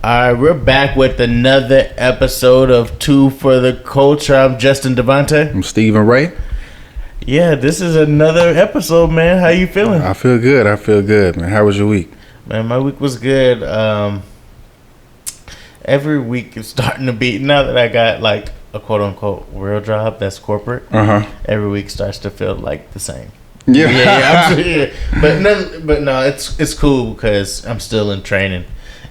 All right, we're back with another episode of Two for the Culture. I'm Justin Devante. I'm Stephen Ray. Yeah, this is another episode, man. How you feeling? I feel good, man. How was your week? Man, my week was good. Every week is starting to be, now that I got like a quote unquote real job that's corporate, every week starts to feel like the same. Yeah. But no, it's cool because I'm still in training.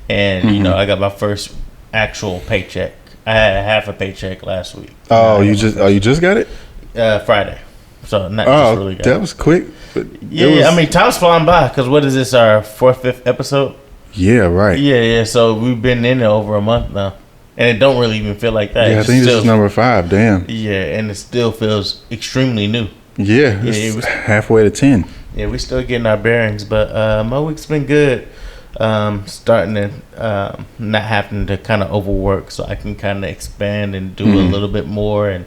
And you know, I got my first actual paycheck. I had half a paycheck last week. Oh, you just got it? Friday. So not just really got that was quick. But yeah, I mean, time's flying by because what is this, our fifth episode? Yeah, right. Yeah. So we've been in it over a month now, and it don't really even feel like that. Yeah, I think this is number 5. Damn. Yeah, and it still feels extremely new. Yeah, it's halfway to 10. Yeah, we still getting our bearings, but my week's been good. Starting to not having to kind of overwork, so I can kind of expand and do a little bit more, and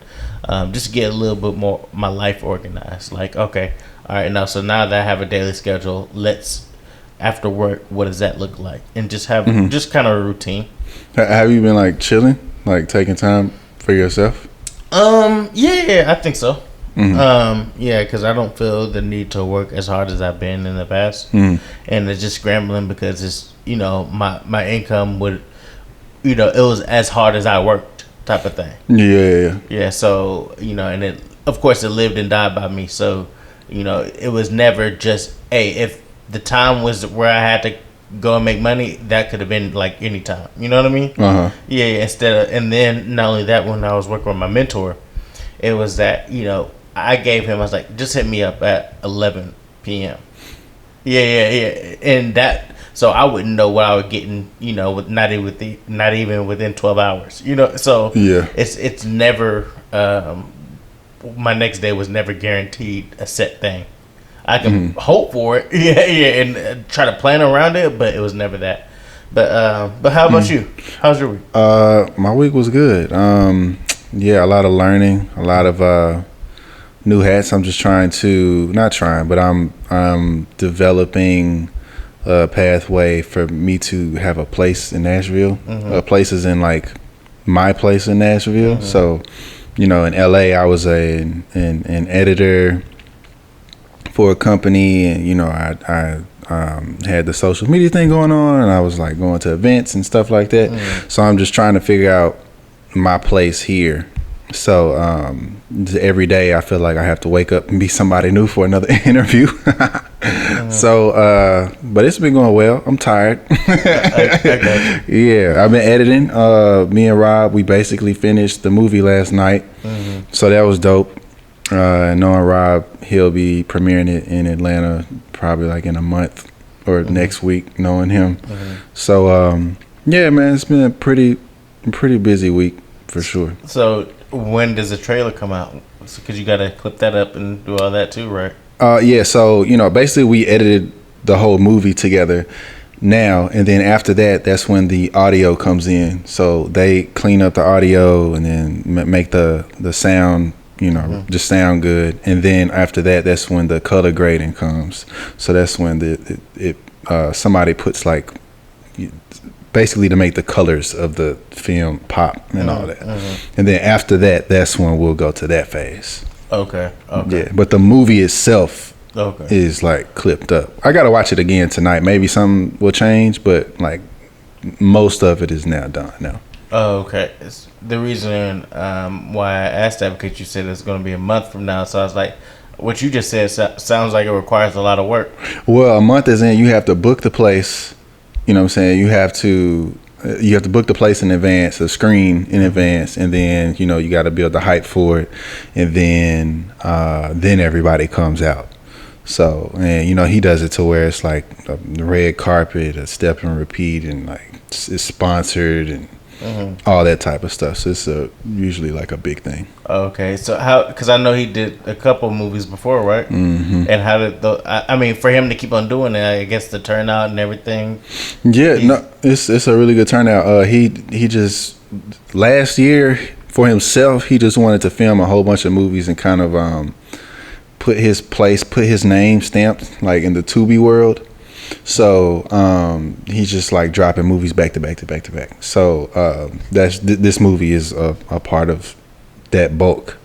just get a little bit more my life organized. Like, okay, all right, now that I have a daily schedule, let's after work, what does that look like, and just have just kind of a routine. Have you been like chilling, like taking time for yourself? Yeah, I think so. Yeah, because I don't feel the need to work as hard as I've been in the past, and it's just scrambling because it's, you know, my income would, you know, it was as hard as I worked type of thing. Yeah. So, you know, and it, of course, it lived and died by me. So, you know, it was never just, hey, if the time was where I had to go and make money, that could have been like any time. You know what I mean? Yeah. And then not only that, when I was working with my mentor, it was that, you know, I gave him, I was like, just hit me up at 11 p.m. Yeah. And that, so I wouldn't know what I was getting, you know, not even within 12 hours, you know. So yeah, it's never, my next day was never guaranteed a set thing. I can hope for it, and try to plan around it, but it was never that. But how about you? How's your week? My week was good. Yeah, a lot of learning, a lot of new hats. I'm just I'm developing a pathway for me to have a place in Nashville. Places in like my place in Nashville. So, you know, in LA, I was an editor for a company, and you know, I had the social media thing going on, and I was like going to events and stuff like that. So I'm just trying to figure out my place here. So every day I feel like I have to wake up and be somebody new for another interview. So but it's been going well. I'm tired. Yeah, I've been editing. Me and Rob, we basically finished the movie last night. So that was dope. Knowing Rob, he'll be premiering it in Atlanta probably like in a month or next week, knowing him. So yeah, man, it's been a pretty busy week for sure. So when does the trailer come out? Because you got to clip that up and do all that too, right? Yeah, so, you know, basically we edited the whole movie together now, and then after that, that's when the audio comes in. So they clean up the audio and then make the sound, you know, just sound good. And then after that, that's when the color grading comes. So that's when somebody puts like, basically to make the colors of the film pop and all that. And then after that, that's when we'll go to that phase. Okay. Yeah, but the movie itself is like clipped up. I gotta watch it again tonight. Maybe some will change, but like most of it is now done now. Oh, okay. It's the reason why I asked that, because you said it's going to be a month from now. So I was like, what you just said sounds like it requires a lot of work. Well, a month is in, you have to book the place. You know what I'm saying? You have to book the place in advance, the screen in advance, and then, you know, you got to build the hype for it, and then everybody comes out. So, and you know, he does it to where it's like a red carpet, a step and repeat, and like it's sponsored and all that type of stuff. So it's usually like a big thing. Okay, so how? Because I know he did a couple movies before, right? And how did I mean, for him to keep on doing it, I guess the turnout and everything. Yeah, no, it's a really good turnout. He just last year for himself, he just wanted to film a whole bunch of movies and kind of put his name stamped like in the Tubi world. So he's just like dropping movies back to back to back to back. So this movie is a part of that bulk.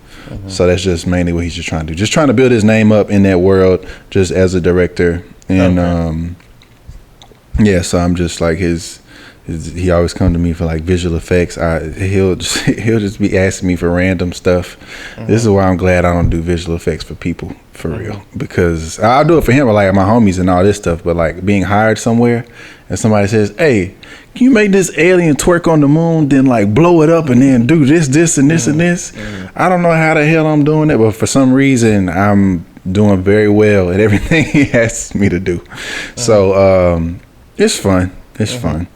So that's just mainly what he's just trying to do. Just trying to build his name up in that world, just as a director. And yeah, so I'm just like he always come to me for like visual effects. He'll just be asking me for random stuff. This is why I'm glad I don't do visual effects for people for real, because I'll do it for him, like my homies and all this stuff. But like being hired somewhere and somebody says, "Hey, can you make this alien twerk on the moon, then like blow it up and then do this and this and this?" I don't know how the hell I'm doing it, but for some reason I'm doing very well at everything he asks me to do. So it's fun. It's fun.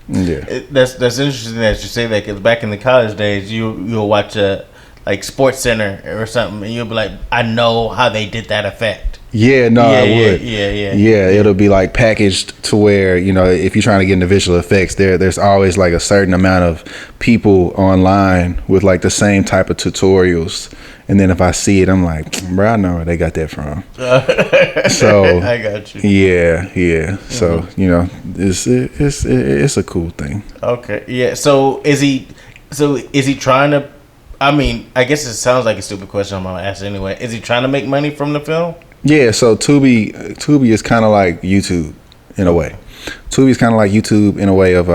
Yeah, that's interesting that you say that, because back in the college days, you'll watch a like Sports Center or something, and you'll be like, I know how they did that effect. Yeah, no, I would. Yeah, it'll be like packaged to where, you know, if you're trying to get into visual effects, there's always like a certain amount of people online with like the same type of tutorials. And then if I see it, I'm like, bro, I know where they got that from. So I got you. Yeah. So you know, it's a cool thing. Okay, yeah. So is he trying to? I mean, I guess it sounds like a stupid question I'm gonna ask anyway. Is he trying to make money from the film? Yeah. So Tubi is kind of like YouTube in a way. Tubi is kind of like YouTube in a way of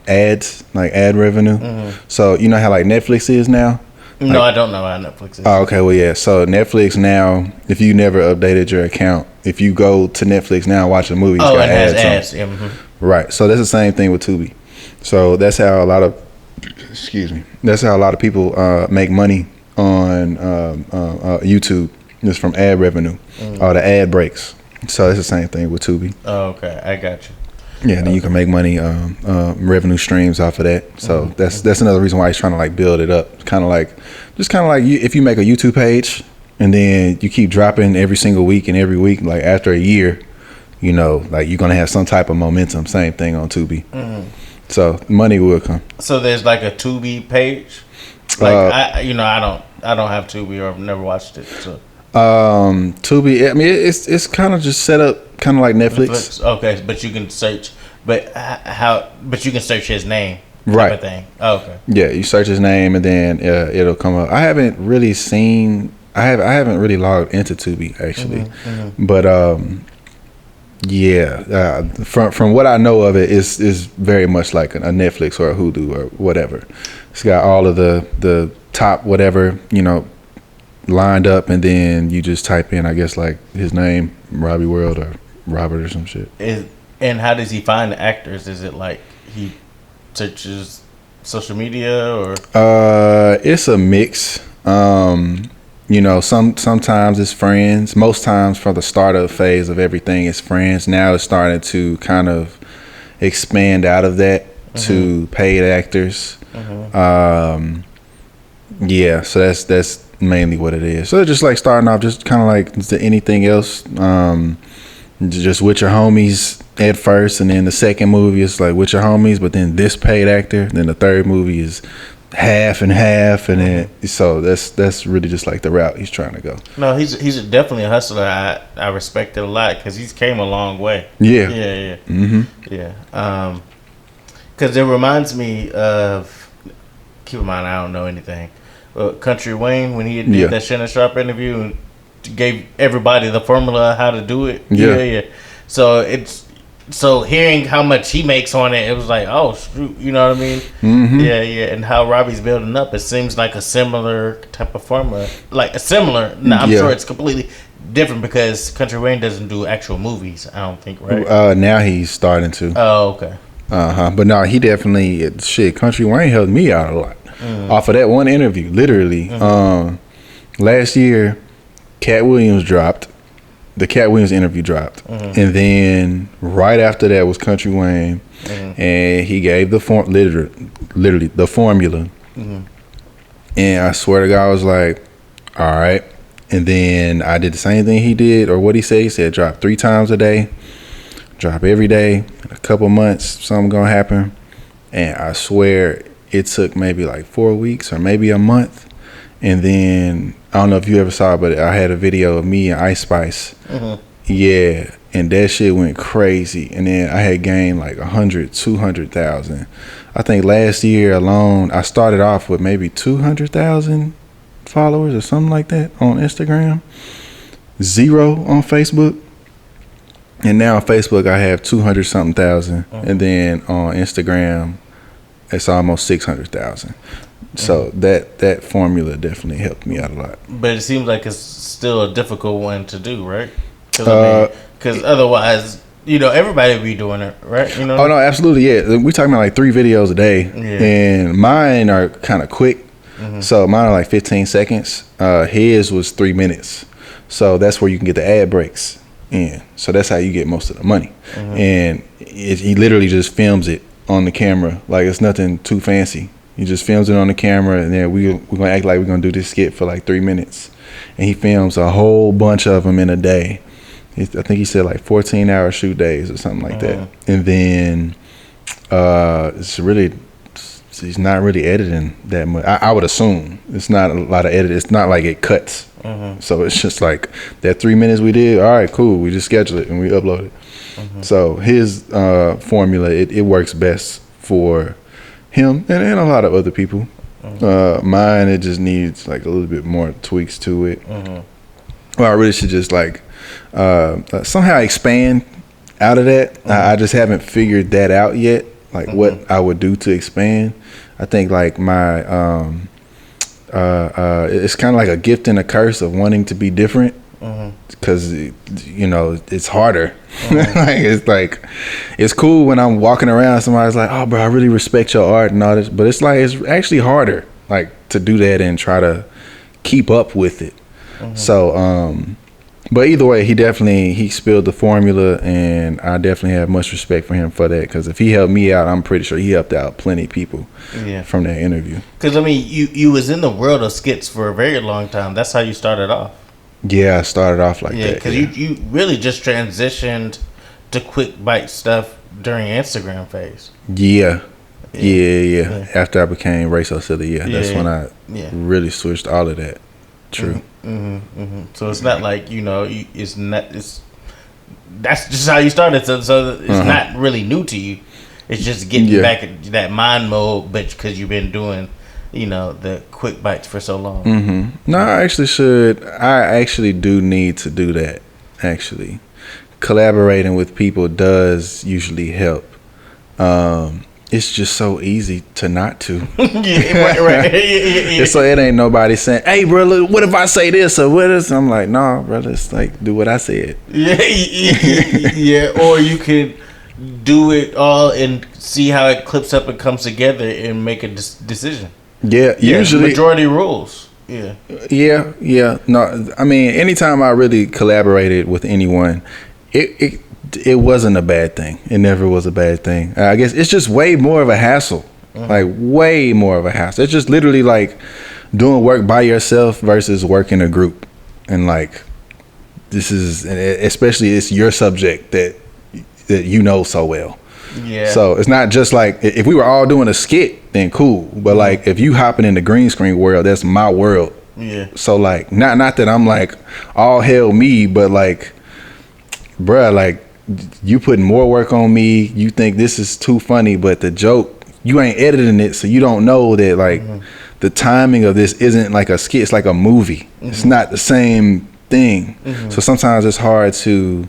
ads, like ad revenue. So you know how like Netflix is now. No, I don't know how Netflix is. Oh, okay. Well, yeah. So Netflix now, if you never updated your account, if you go to Netflix now and watch a movie, it's got it has ads. Yeah, Right. So that's the same thing with Tubi. So that's how a lot of people make money on YouTube, just from ad revenue or the ad breaks. So it's the same thing with Tubi. Oh, okay. I got you. Yeah, then you can make money, revenue streams off of that. So that's another reason why he's trying to like build it up. Kind of like if you make a YouTube page and then you keep dropping every single week and every week, like after a year, you know, like you're gonna have some type of momentum. Same thing on Tubi. So money will come. So there's like a Tubi page. Like I don't have Tubi, or I've never watched it. So Tubi, I mean, it's kind of just set up kind of like Netflix. Okay, but you can search, but you can search his name, type right? Of thing. Oh, okay. Yeah, you search his name and then it'll come up. I haven't really logged into Tubi actually, but from what I know of it, is very much like a Netflix or a Hulu or whatever. It's got all of the top whatever, you know, lined up, and then you just type in, I guess, like his name, Robbie World or Robert or some shit. And how does he find the actors? Is it like he searches social media, or? It's a mix. You know, sometimes it's friends. Most times for the startup phase of everything, it's friends. Now it's starting to kind of expand out of that to paid actors. Yeah, so that's mainly what it is. So it's just like starting off, just kind of like anything else, just with your homies at first, and then the second movie is like with your homies, but then this paid actor, then the third movie is half and half, and then so that's really just like the route he's trying to go. No, he's definitely a hustler. I respect it a lot, because he's came a long way. Yeah. Because it reminds me of, keep in mind I don't know anything, but Country Wayne, when he did that Shannon Sharp interview and gave everybody the formula how to do it. Yeah. So hearing how much he makes on it, it was like, oh, shoot, you know what I mean? Yeah. And how Robbie's building up, it seems like a similar type of formula. Like a similar. Now, I'm sure it's completely different, because Country Wayne doesn't do actual movies, I don't think, right? Now he's starting to. Oh, okay. But no, he definitely, Country Wayne helped me out a lot off of that one interview. Literally, last year, Cat Williams dropped. The Cat Williams interview dropped, and then right after that was Country Wayne, and he gave the literally the formula, and I swear to God, I was like, all right. And then I did the same thing he did, or what he said. He said drop 3 times a day, drop every day. In a couple months, something gonna happen. And I swear it took maybe like 4 weeks or maybe a month. And then I don't know if you ever saw it, but I had a video of me and Ice Spice. Yeah, and that shit went crazy. And then I had gained like 100, 200,000. I think last year alone, I started off with maybe 200,000 followers or something like that on Instagram. 0 on Facebook. And now on Facebook, I have 200 something thousand. And then on Instagram, it's almost 600,000. So that formula definitely helped me out a lot. But it seems like it's still a difficult one to do, right? Because otherwise, everybody would be doing it, right? You know? Oh, no, absolutely, yeah. We're talking about like 3 videos a day. Yeah. And mine are kind of quick. So mine are like 15 seconds. His was 3 minutes. So that's where you can get the ad breaks in. So that's how you get most of the money. And he literally just films it on the camera. Like, it's nothing too fancy. He just films it on the camera, and then we're going to act like we're going to do this skit for like 3 minutes. And he films a whole bunch of them in a day. I think he said like 14-hour shoot days or something like that. And then he's not really editing that much. I would assume it's not a lot of edit. It's not like it cuts. So it's just like that 3 minutes we did. All right, cool. We just schedule it and we upload it. So his formula, it works best for him and a lot of other people. Mine, it just needs like a little bit more tweaks to it. Well, I really should just like somehow expand out of that. I just haven't figured that out yet. Like what I would do to expand. I think like my it's kind of like a gift and a curse of wanting to be different, because it's harder. Like it's cool when I'm walking around, somebody's like, oh bro, I really respect your art and all this, but it's like it's actually harder like to do that and try to keep up with it. So but either way, he spilled the formula, and I definitely have much respect for him for that, because if he helped me out, I'm pretty sure he helped out plenty of people from that interview. Because, I mean, you was in the world of skits for a very long time. That's how you started off. Yeah, I started off like that. Yeah, because you really just transitioned to quick bite stuff during Instagram phase. Yeah. After I became Ray So Silly, that's when I really switched all of that. True. So it's not like that's just how you started. So it's not really new to you. It's just getting back into that mind mode, but because you've been doing, the quick bites for so long. No, I actually do need to do that. Actually, collaborating with people does usually help. It's just so easy to not to. Right. So it ain't nobody saying, hey, bro, look, what if I say this or what is? I'm like, nah, brother, it's like, do what I said. Yeah. Or you could do it all and see how it clips up and comes together and make a decision. Yeah, usually. Majority rules. Yeah. No, I mean, anytime I really collaborated with anyone, it wasn't a bad thing. It never was a bad thing. I guess it's just way more of a hassle. Like way more of a hassle. It's just literally like doing work by yourself versus work in a group. And like this is, especially it's your subject that you know so well. Yeah. So it's not just like if we were all doing a skit, then cool. But like if you hopping in the green screen world, that's my world. Yeah. So like not that I'm like all hell me, but like, bruh, like you putting more work on me. You think this is too funny, but the joke, you ain't editing it, so you don't know that like the timing of this isn't like a skit. It's like a movie. It's not the same thing. So sometimes it's hard to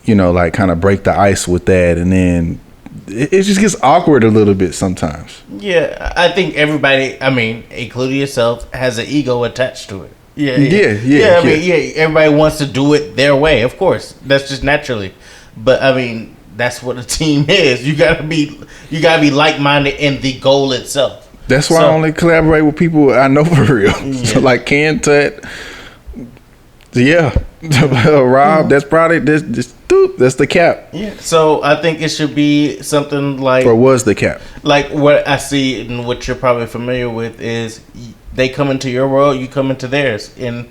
like kind of break the ice with that, and then it just gets awkward a little bit sometimes. Yeah, I think everybody, I mean, including yourself, has an ego attached to it. Yeah. I mean, everybody wants to do it their way, of course. That's just naturally. But I mean, that's what a team is. You gotta be like-minded in the goal itself. That's why I only collaborate with people I know for real. So like Ken Tut, Rob. That's probably that's the cap. Yeah. So I think it should be something like, or was the cap? Like what I see and what you're probably familiar with is they come into your world, you come into theirs, and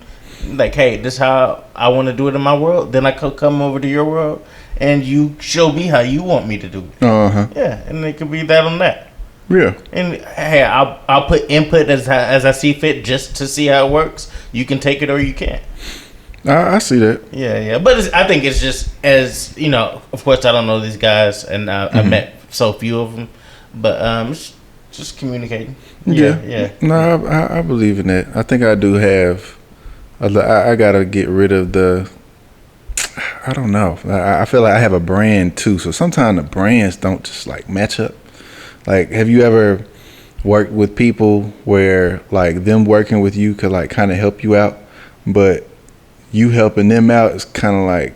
like, hey, this is how I want to do it in my world. Then I could come over to your world, and you show me how you want me to do it. Yeah, and it could be that on that. Yeah. And hey, I'll put input as I see fit, just to see how it works. You can take it or you can't. I see that. Yeah. But I think it's just, as you know, of course I don't know these guys, and I met so few of them, but it's just communicating. Yeah. No, I believe in that. I think I do have. I gotta get rid of the. I don't know. I feel like I have a brand too, so sometimes the brands don't just like match up. Like, have you ever worked with people where like them working with you could like kind of help you out, but you helping them out is kind of like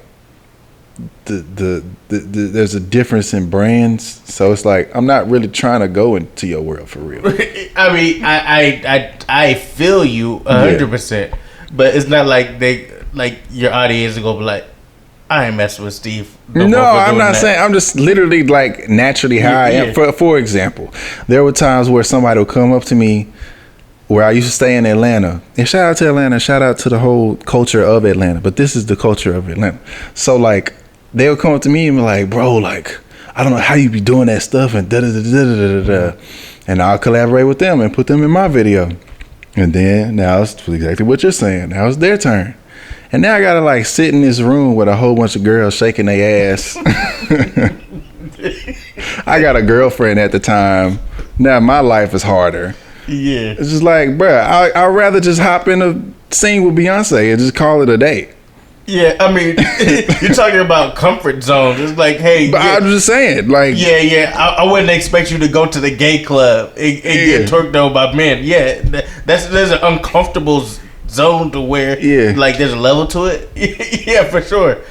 the there's a difference in brands, so it's like I'm not really trying to go into your world for real. I mean, I feel you 100%, but it's not like your audience is gonna be like, I ain't messing with Steve. No, I'm not saying. I'm just literally like naturally how I am. For example, there were times where somebody would come up to me where I used to stay in Atlanta. And shout out to Atlanta. Shout out to the whole culture of Atlanta. But this is the culture of Atlanta. So like they would come up to me and be like, bro, like I don't know how you be doing that stuff and da da da da da da. And I'll collaborate with them and put them in my video. And then now it's exactly what you're saying. Now it's their turn. And now I gotta like sit in this room with a whole bunch of girls shaking their ass. I got a girlfriend at the time. Now my life is harder. Yeah. It's just like, bruh, I'd rather just hop in a scene with Beyonce and just call it a day. Yeah, I mean, you're talking about comfort zones. It's like, hey. But I'm just saying, like. Yeah. I wouldn't expect you to go to the gay club and get twerked on by men. Yeah, there's an uncomfortable zone to where like there's a level to it. Yeah, for sure.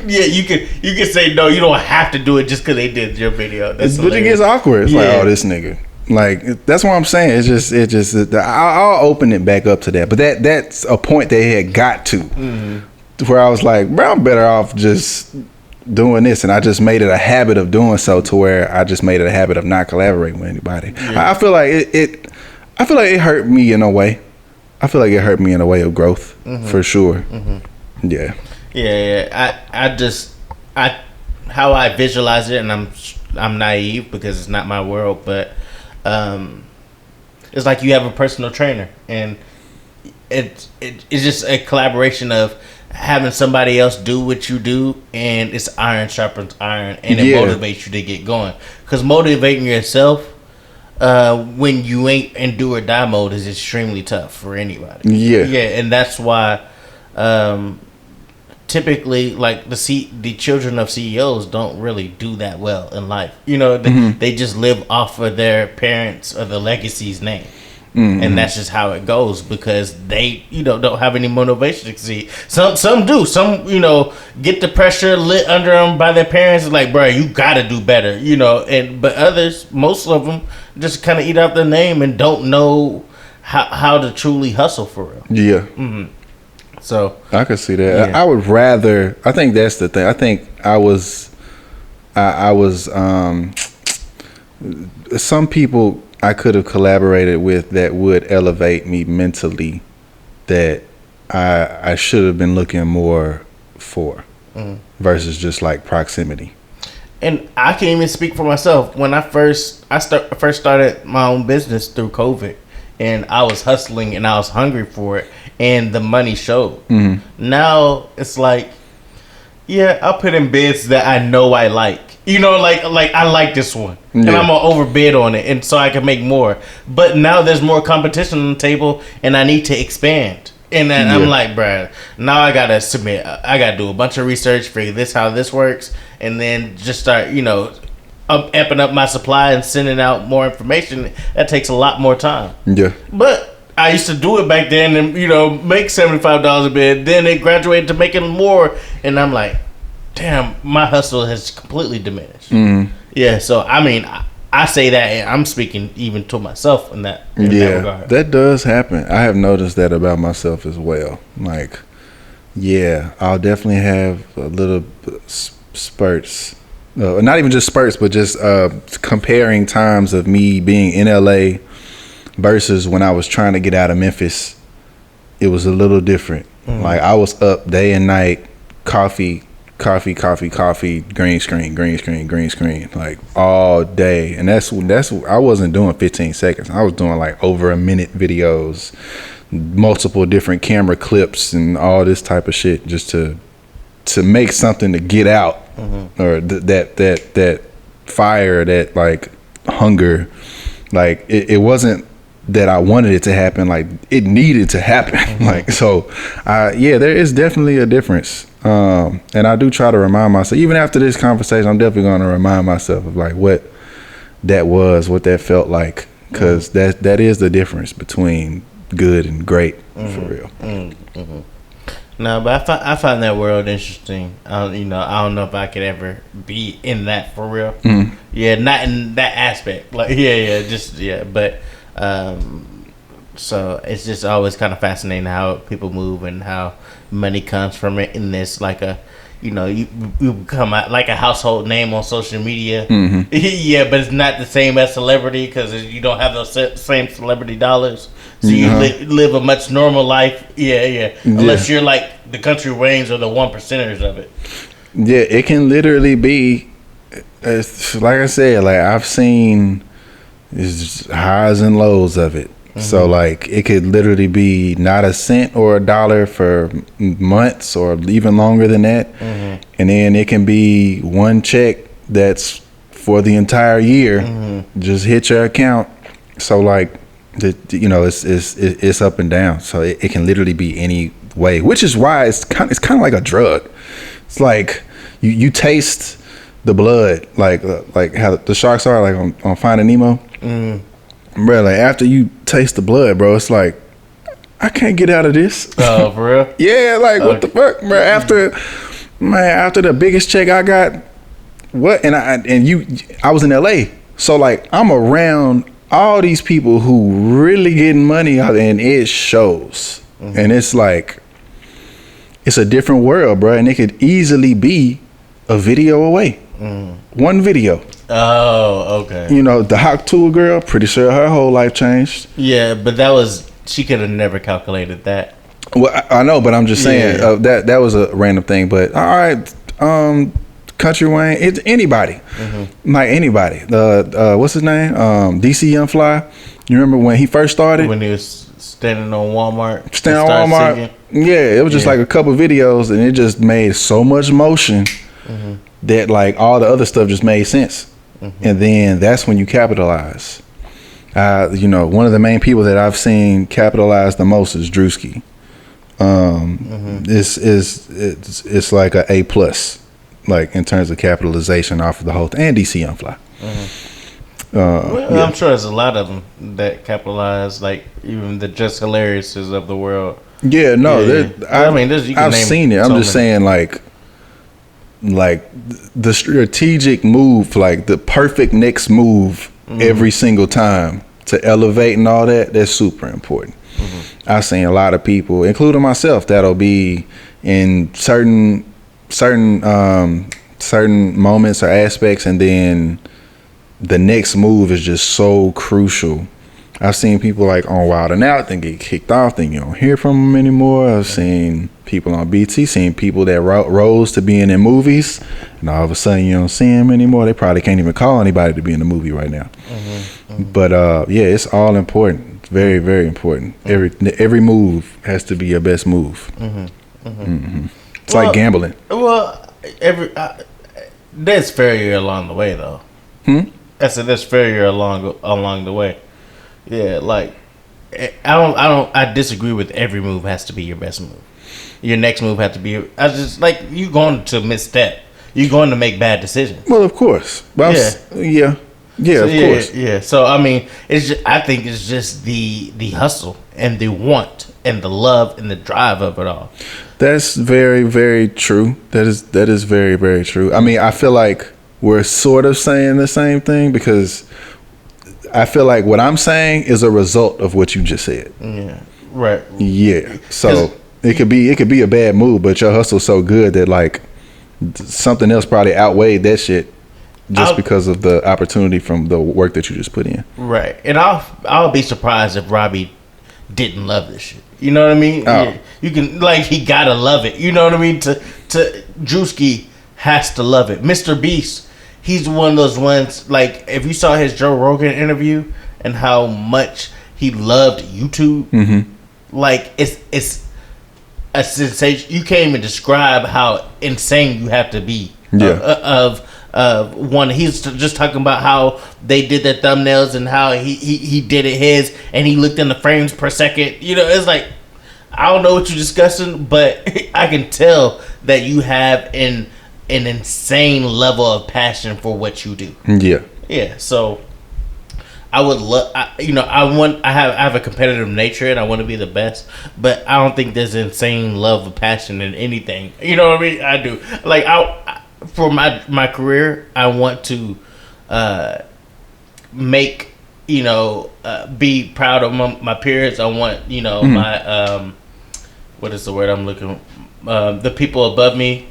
Yeah, you can say no, you don't have to do it just because they did your video. But it gets awkward. It's like, oh, this nigga. Like, that's what I'm saying. It just I'll open it back up to that. But that's a point they had got to where I was like, bro, I'm better off just doing this. And I just made it a habit of doing so to where I just made it a habit of not collaborating with anybody. Yeah. I feel like it hurt me in a way. I feel like it hurt me in a way of growth, for sure. Yeah. How I visualize it, and I'm naive because it's not my world, but it's like you have a personal trainer, and it's just a collaboration of having somebody else do what you do, and it's iron sharpens iron, and it motivates you to get going. Because motivating yourself when you ain't in do or die mode is extremely tough for anybody. Yeah, and that's why typically, like the children of CEOs don't really do that well in life. You know, they just live off of their parents or the legacy's name. And that's just how it goes because they, don't have any motivation to succeed. Some do. Some, get the pressure lit under them by their parents. It's like, bro, you gotta do better, but others, most of them, just kind of eat out their name and don't know how to truly hustle for real. Yeah. So I could see that. I would rather. I think that's the thing. I think I was. Some people I could have collaborated with that would elevate me mentally. That I should have been looking more versus just like proximity. And I can even speak for myself. When I first started my own business through COVID, and I was hustling and I was hungry for it, and the money showed. Now it's like, I'll put in bids that I know I like. Like I like this one, and I'm gonna overbid on it, and so I can make more. But now there's more competition on the table, and I need to expand. And then I'm like, bruh, now I gotta submit. I gotta do a bunch of research, figure how this works, and then just start, amping up my supply and sending out more information. That takes a lot more time. Yeah. But I used to do it back then and, make $75 a bid. Then it graduated to making more. And I'm like, damn, my hustle has completely diminished. Yeah. So, I mean, I say that and I'm speaking even to myself in that regard. That does happen. I have noticed that about myself as well. Like, I'll definitely have a little spurts. Not even just spurts, but just comparing times of me being in LA versus when I was trying to get out of Memphis. It was a little different. Like I was up day and night, coffee, green screen, like all day. And that's I wasn't doing 15 seconds. I was doing like over a minute videos multiple different camera clips and all this type of shit just to make something to get out, or that fire, that like hunger. Like it wasn't that I wanted it to happen, like it needed to happen. Like, so there is definitely a difference. And I do try to remind myself, even after this conversation, I'm definitely going to remind myself of like what that was, what that felt like, because that is the difference between good and great, for real. No, but I find that world interesting. I don't know if I could ever be in that for real. Yeah, not in that aspect. Like, but so it's just always kind of fascinating how people move and how money comes from it. In this, like you become like a household name on social media. Yeah, but it's not the same as celebrity because you don't have those same celebrity dollars. So you live a much normal life. Unless you're like the country reigns or the 1%ers of it. Yeah, it can literally be, like I said, like I've seen highs and lows of it. So like it could literally be not a cent or a dollar for months or even longer than that. And then it can be one check that's for the entire year, just hit your account. So like, it's up and down. So it can literally be any way, which is why it's kind of like a drug. It's like you taste the blood, like how the sharks are, like on Finding Nemo. Bro, like after you taste the blood, bro, it's like I can't get out of this. Oh, for real? Yeah, like what the fuck, bro? After the biggest check I got, what? And I was in LA, so like I'm around all these people who really getting money out, and it shows. And it's like it's a different world, bro. And it could easily be a video away. One video. Oh, okay. The Hawk Tool girl, pretty sure her whole life changed. Yeah, but she could have never calculated that. Well, I know, but I'm just saying that was a random thing. But all right, Country Wayne, it's anybody, like anybody. What's his name? DC Young Fly. You remember when he first started? When he was standing on Walmart. Singing? Yeah, it was just like a couple videos, and it just made so much motion that like all the other stuff just made sense. And then that's when you capitalize. One of the main people that I've seen capitalize the most is Drewski. It's like a A+, like in terms of capitalization off of the whole thing. And DC Young Fly. I'm sure there's a lot of them that capitalize, like even the Just Hilariouses of the world. Yeah, no, I've seen it. I'm just saying, like the strategic move, like the perfect next move every single time to elevate and all that. That's super important. I've seen a lot of people, including myself, that'll be in certain moments or aspects, and then the next move is just so crucial. I've seen people like on Wild 'N Out then get kicked off, then you don't hear from them anymore. I've seen people on BT, seen people that rose to being in movies, and all of a sudden you don't see them anymore. They probably can't even call anybody to be in the movie right now. But it's all important. It's very, very important. Every move has to be your best move. It's like gambling. Well, there's failure along the way, though. I said there's failure along the way. Yeah, like I disagree with every move has to be your best move. Your next move has to be. I just like you going to misstep. You're going to make bad decisions. Well, of course. Well, of course. Yeah. So I mean, I think it's just the hustle and the want and the love and the drive of it all. That's very, very true. That is very, very true. I mean, I feel like we're sort of saying the same thing because I feel like what I'm saying is a result of what you just said. Yeah. Right. Yeah. So it could be a bad move, but your hustle's so good that like something else probably outweighed that shit just because of the opportunity from the work that you just put in. Right. And I'll be surprised if Robbie didn't love this shit. You know what I mean? Oh. You can he gotta love it. You know what I mean? To Drewski has to love it. Mr. Beast, he's one of those ones, like if you saw his Joe Rogan interview and how much he loved YouTube, Like it's a sensation. You can't even describe how insane you have to be. Of one, he's just talking about how they did their thumbnails and how he did it his, and he looked in the frames per second. You know, it's like, I don't know what you're discussing, but I can tell that you have an insane level of passion for what you do. Yeah. So I would love, I have a competitive nature and I want to be the best, but I don't think there's insane love or passion in anything. You know what I mean? I do. Like, for my career, I want to make, be proud of my peers. I want, my, what is the word I'm looking, the people above me.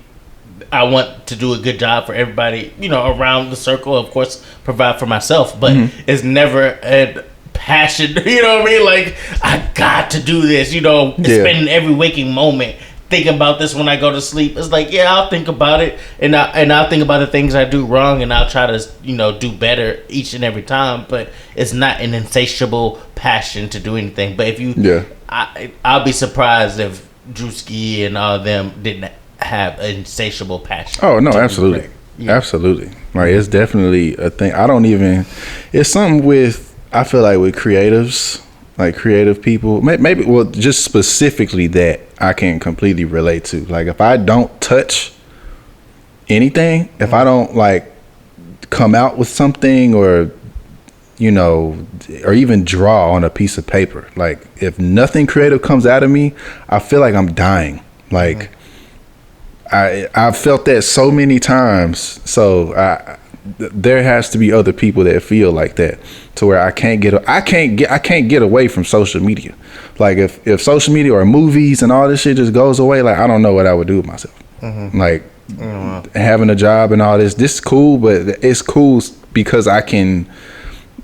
I want to do a good job for everybody, around the circle. Of course, provide for myself, but it's never a passion. You know what I mean? Like, I got to do this. Spending every waking moment thinking about this when I go to sleep. It's like, yeah, I'll think about it, and I'll think about the things I do wrong, and I'll try to do better each and every time. But it's not an insatiable passion to do anything. But if you, I'll be surprised if Drewski and all of them didn't have an insatiable passion. Oh no, absolutely. Absolutely. Like, it's definitely a thing. It's something with, I feel like, with creatives, like creative people, maybe, well, just specifically that I can completely relate to. Like, if I don't touch anything, if I don't like come out with something, or or even draw on a piece of paper, like, if nothing creative comes out of me, I feel like I'm dying. Like, I've felt that so many times. So there has to be other people that feel like that, to where I can't get away from social media. Like, if social media or movies and all this shit just goes away, like, I don't know what I would do with myself. Like, having a job and all this is cool, but it's cool because I can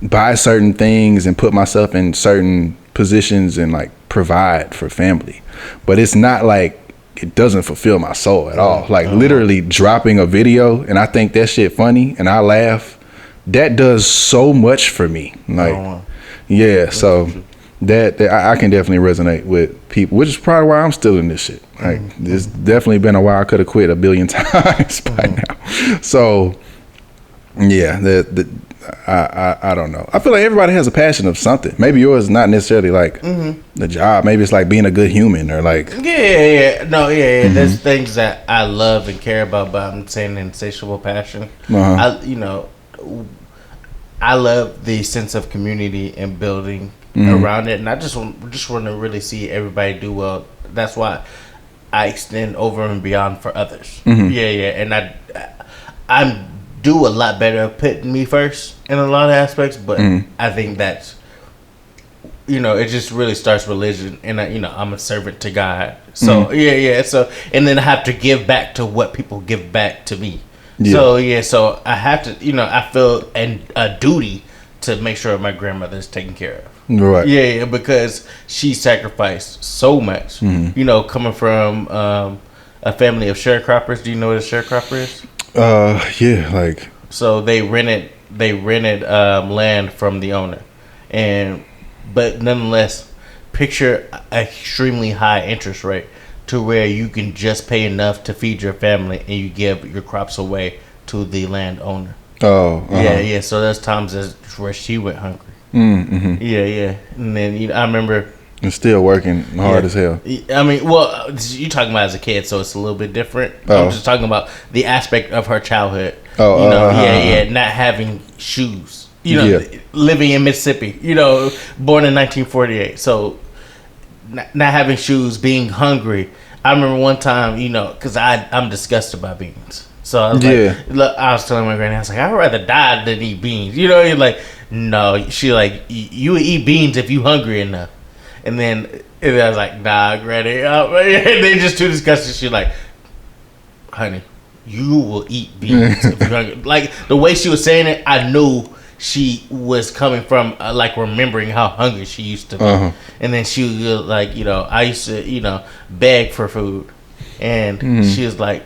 buy certain things and put myself in certain positions and like provide for family. But it's not like it doesn't fulfill my soul at all. Like, literally dropping a video and I think that shit funny and I laugh, that does so much for me. Like, so that I can definitely resonate with people, which is probably why I'm still in this shit. Like, it's definitely been a while. I could have quit a billion times by now. So yeah, I don't know. I feel like everybody has a passion of something. Maybe yours is not necessarily like the job. Maybe it's like being a good human, or like There's things that I love and care about, but I'm saying insatiable passion. I love the sense of community and building around it, and I just want to really see everybody do well. That's why I extend over and beyond for others. And I'm do a lot better at putting me first in a lot of aspects, but I think that's, it just really starts religion, and I'm a servant to God. So so, and then I have to give back to what people give back to me. So I have to, I feel a duty to make sure my grandmother's taken care of. Right. Because she sacrificed so much. Coming from a family of sharecroppers. Do you know what a sharecropper is? Like, so they rented land from the owner, but nonetheless, picture an extremely high interest rate to where you can just pay enough to feed your family and you give your crops away to the landowner. So there's times where she went hungry. And then I remember. And still working hard as hell. I mean, well, you're talking about as a kid, so it's a little bit different. I'm just talking about the aspect of her childhood. Not having shoes. Living in Mississippi. Born in 1948. So, not having shoes, being hungry. I remember one time, because I'm disgusted by beans. So I was like, look, I was telling my granny, I was like, I'd rather die than eat beans. You're like, no. She like, you would eat beans if you hungry enough. And then I was like, nah, granny. And they just too disgusted. She's like, honey, you will eat beans if you're hungry. Like, the way she was saying it, I knew she was coming from, like, remembering how hungry she used to be. And then she was like, I used to, beg for food. And she was like,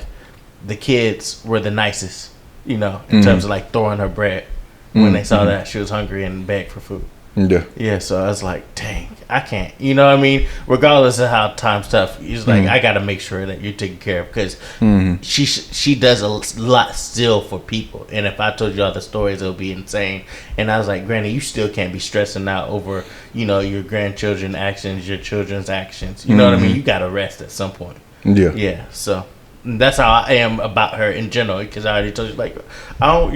the kids were the nicest, in terms of, like, throwing her bread when they saw that she was hungry and begged for food. Yeah. Yeah, so I was like, dang, I can't. You know what I mean? Regardless of how time's tough, it's like, I got to make sure that you're taken care of because she does a lot still for people. And if I told you all the stories, it would be insane. And I was like, Granny, you still can't be stressing out over, your grandchildren's actions, your children's actions. You know what I mean? You got to rest at some point. Yeah. Yeah, so that's how I am about her in general because I already told you, like, I don't,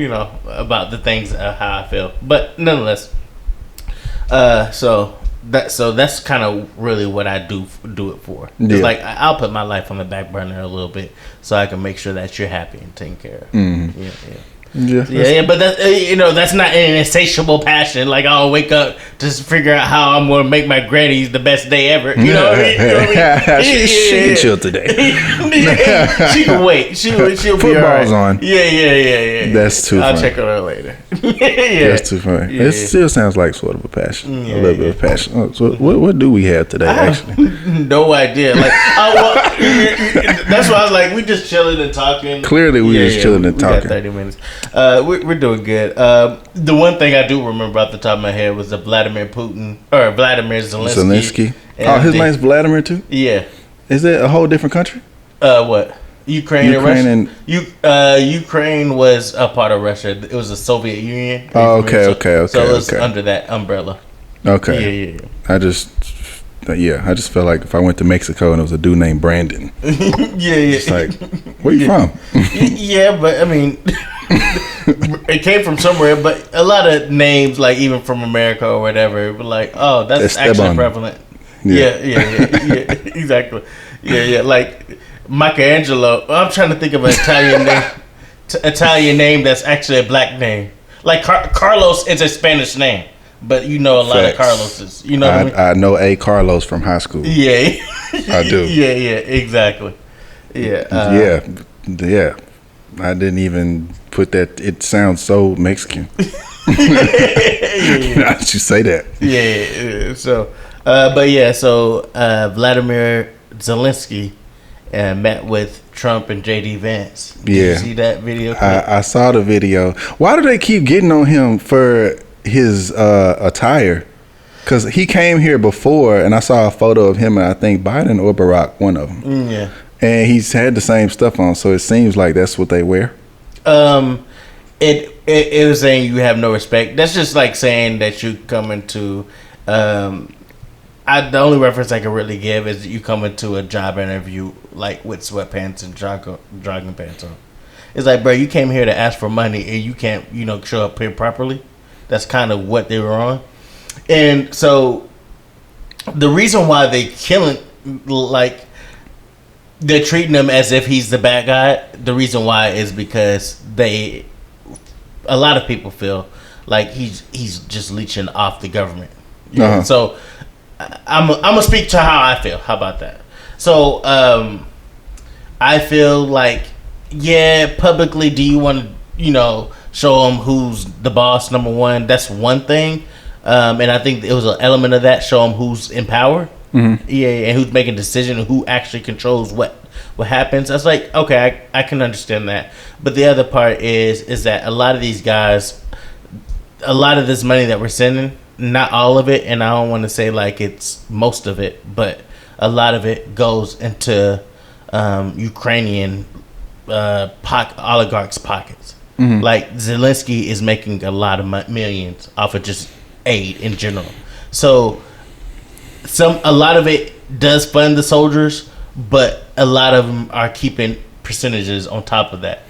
about the things, how I feel. But nonetheless, so that's kind of really what I do it for. It's like I'll put my life on the back burner a little bit so I can make sure that you're happy and taken care of. But that's not an insatiable passion. Like I'll wake up to figure out how I'm going to make my granny's the best day ever. You know what I mean? She can chill today. She can wait. She'll be Football's all right. on. Yeah. That's too I'll funny. check on her later. That's too funny. It still sounds like sort of a passion. A little bit of passion. Oh, so what do we have today, actually? No idea. Like, that's why I was like, we just chilling and talking. Clearly, we just chilling and talking. We got 30 minutes. We're doing good. The one thing I do remember off the top of my head was the Vladimir Zelensky. Oh, his name's Vladimir too? Yeah. Is that a whole different country? What? Ukraine and Russia. Ukraine was a part of Russia. It was the Soviet Union. Oh, okay. So it was under that umbrella. Okay. Yeah. I just felt like if I went to Mexico and it was a dude named Brandon. It's like, where you from? Yeah, but I mean, it came from somewhere. But a lot of names, like even from America or whatever, were like, oh, that's actually prevalent. Yeah, exactly. Yeah, like Michelangelo. I'm trying to think of an Italian name that's actually a black name. Like Carlos is a Spanish name. But a lot of Carloses. You know what I mean? I know a Carlos from high school. Yeah. I do. Yeah, exactly. Yeah. Yeah. I didn't even put that. It sounds so Mexican. Now that you say that. Yeah. So, Vladimir Zelensky met with Trump and J.D. Vance. Did you see that video? I saw the video. Why do they keep getting on him for his attire? Because he came here before and I saw a photo of him and I think Biden or Barack, one of them. Yeah. And he's had the same stuff on, so it seems like that's what they wear. It was saying you have no respect. That's just like saying that you come into the only reference I can really give is you come into a job interview like with sweatpants and jogging pants on. It's like, bro, you came here to ask for money and you can't, show up here properly. That's kind of what they were on. And so the reason why they killing, like, they're treating him as if he's the bad guy, the reason why is because a lot of people feel like he's just leeching off the government. So I'm gonna speak to how I feel. How about that? So I feel like, publicly, do you want to, show them who's the boss, number one? That's one thing. And I think it was an element of that, show them who's in power. Mm-hmm. Yeah, and who's making decisions and who actually controls what happens. I was like, okay, I can understand that. But the other part is that a lot of these guys, a lot of this money that we're sending, not all of it, and I don't want to say like it's most of it, but a lot of it goes into Ukrainian oligarchs' pockets. Mm-hmm. Like Zelensky is making a lot of millions off of just aid in general. So a lot of it does fund the soldiers, but a lot of them are keeping percentages on top of that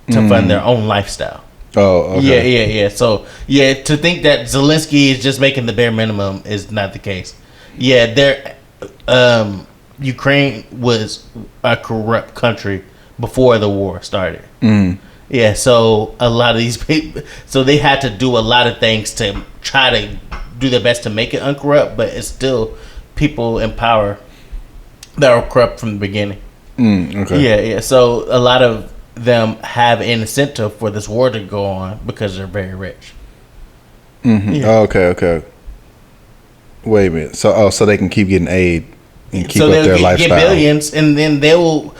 to fund their own lifestyle. Oh, okay. Yeah. So, to think that Zelensky is just making the bare minimum is not the case. Yeah, Ukraine was a corrupt country before the war started. Mm. Yeah, so a lot of these people, so they had to do a lot of things to try to do their best to make it uncorrupt, but it's still people in power that are corrupt from the beginning. Okay. Yeah. So a lot of them have an incentive for this war to go on because they're very rich. Mm-hmm. Yeah. Okay. Wait a minute. So they can keep getting aid and keep up their lifestyle. Get billions, and then they will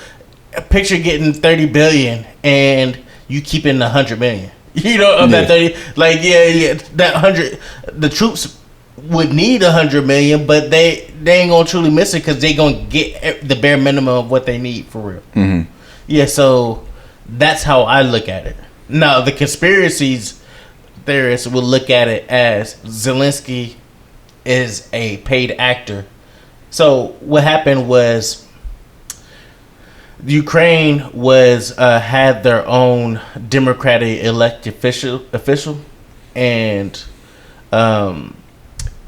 picture getting 30 billion and you keeping 100 million. That 30, like that 100. The troops would need $100 million, but they ain't gonna truly miss it because they gonna get the bare minimum of what they need for real. Mm-hmm. Yeah, so that's how I look at it. Now the conspiracies theorists will look at it as Zelensky is a paid actor. So what happened was Ukraine was had their own democratic elected official, and